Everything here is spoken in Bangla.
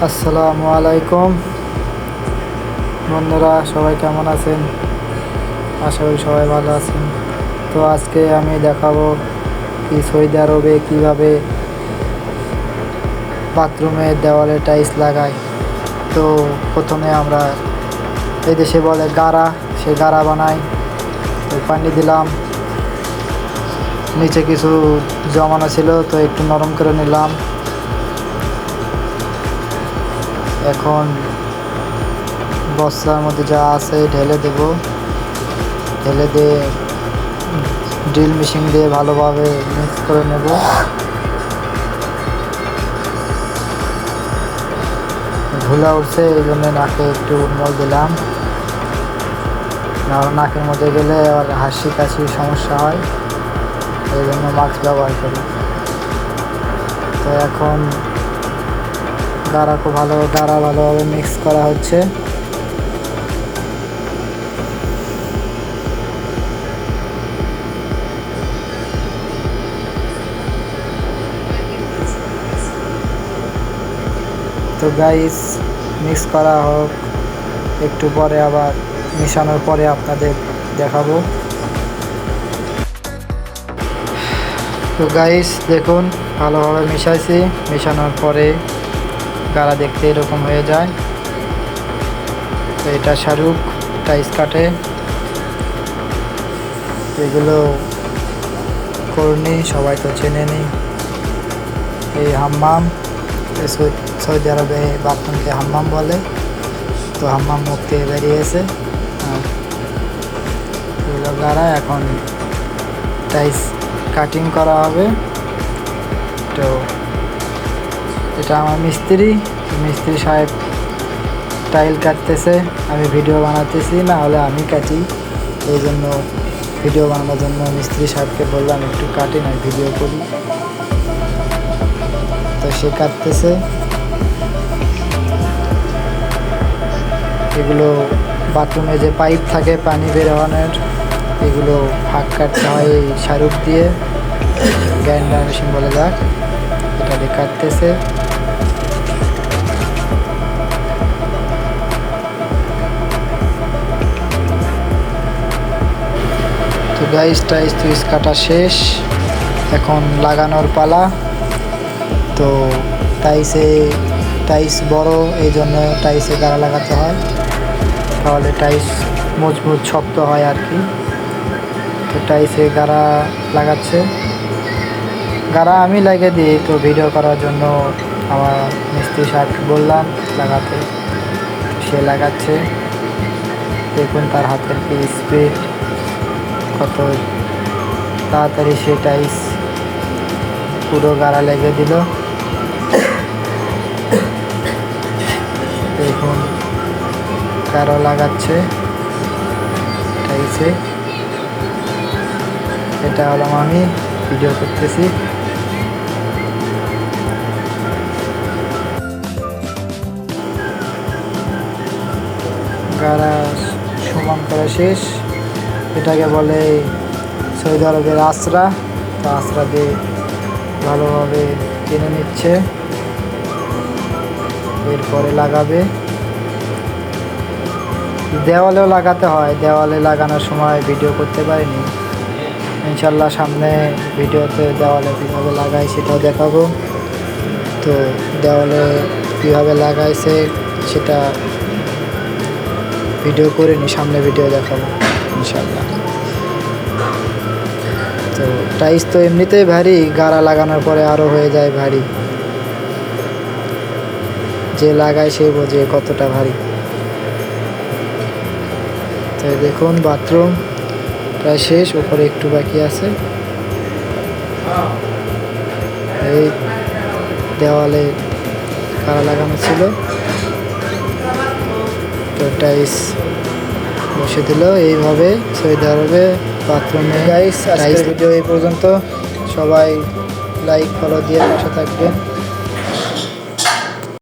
আসসালামু আলাইকুম বন্ধুরা, সবাই কেমন আছেন? আশা করি সবাই ভালো আছেন। তো আজকে আমি দেখাবো কি সৌদি আরবে কীভাবে বাথরুমের দেওয়ালে টাইলস লাগায়। তো প্রথমে আমরা এই দেশে বলে গাড়া, সে গাড়া বানাই। তো পানি দিলাম, নিচে কিছু জমানো ছিল তো একটু নরম করে নিলাম। এখন বস্তার মধ্যে যা আছে ঢেলে দেব, ঢেলে দিয়ে ড্রিল মেশিন দিয়ে ভালোভাবে মিক্স করে নেব। ধুলা উঠছে এই জন্য নাকে একটু মল দিলাম, নাকের মধ্যে গেলে আবার হাসি কাশির সমস্যা হয়, এই জন্য মাস্ক ব্যবহার করি। তো এখন গাড়া ভালোভাবে মিক্স করা হচ্ছে। তো গাইস, মিক্স করা হোক, একটু পরে আবার মেশানোর পরে আপনাদের দেখাবো। তো গাইস দেখুন, ভালোভাবে মিশাইছি, মেশানোর পরে গাড়া দেখতে এরকম হয়ে যায়। তো এটা শাহরুখ টাইলস কাটে, এগুলো কর্নি সবাই তো চেনে নি। এই হাম্মাম, সৌদি আরবে বাথরুমকে হাম্মাম বলে। তো হাম্মাম মুখ থেকে বেরিয়েছে আর এগুলো গাড়া। এখন টাইলস কাটিং করা হবে। তো এটা আমার মিস্ত্রি সাহেব টাইল কাটতেছে, আমি ভিডিও বানাতেছি, না হলে আমি কাটি। এই জন্য ভিডিও বানানোর জন্য মিস্ত্রি সাহেবকে বললাম একটু কাটি না, ভিডিও করি। তো সে কাটতেছে। এগুলো বাথরুমে যে পাইপ থাকে পানি বেরোনোর, এগুলো ফাঁক কাটতে হয় এই শাহরুখ দিয়ে, গ্রাইন্ডার মেশিন বলে যাক, এটা দিয়ে কাটতেছে। তো গাইস, টাইলস কাটা শেষ, এখন লাগানোর পালা। তো টাইলস বড়, এই জন্য টাইলসে গাড়া লাগাতে হয়, তাহলে টাইলস মজবুত শক্ত হয় আর কি। তো টাইলসে গাড়া লাগাচ্ছে, গাড়া আমি লাগিয়ে দিই। তো ভিডিও করার জন্য আমার মিস্ত্রি সাহেবকে বললাম লাগাতে, সে লাগাচ্ছে। দেখুন তার হাতের কি স্পিড, কত তাড়াতাড়ি সে টাইলস পুরো গাড়া লেগে দিল। দেখুন গাড়া লাগাচ্ছে টাইলসে। এটা হলাম আমি, ভিডিও করতেছি। গাড়া সমান করা শেষ, এটাকে বলে সৌদি আরবের আশ্রা। তো আশ্রা দিয়ে ভালোভাবে টেনে নিচ্ছে, এরপরে লাগাবে। দেওয়ালেও লাগাতে হয়, দেওয়ালে লাগানোর সময় ভিডিও করতে পারিনি, ইনশাল্লাহ সামনে ভিডিওতে দেওয়ালে কীভাবে লাগাই সেটাও দেখাবো। তো দেওয়ালে কীভাবে লাগাইছে সেটা ভিডিও করিনি, সামনে ভিডিও দেখাবো ইনশাল্লাহ। তো টাইলস তো এমনিতেই ভারী, গাড়া লাগানোর পরে আরও হয়ে যায় ভারী, যে লাগায় সে বোঝে কতটা ভারী। তো দেখুন বাথরুম প্রায় শেষ, উপরে একটু বাকি আছে। এই দেওয়ালে গাড়া লাগানো ছিল, তো টাইলস বসে দিল এইভাবে সৌদি আরবে বাথরুমে। গাইস, আজকের ভিডিও এই পর্যন্ত, সবাই লাইক ফলো দিয়ে পাশে থাকবেন।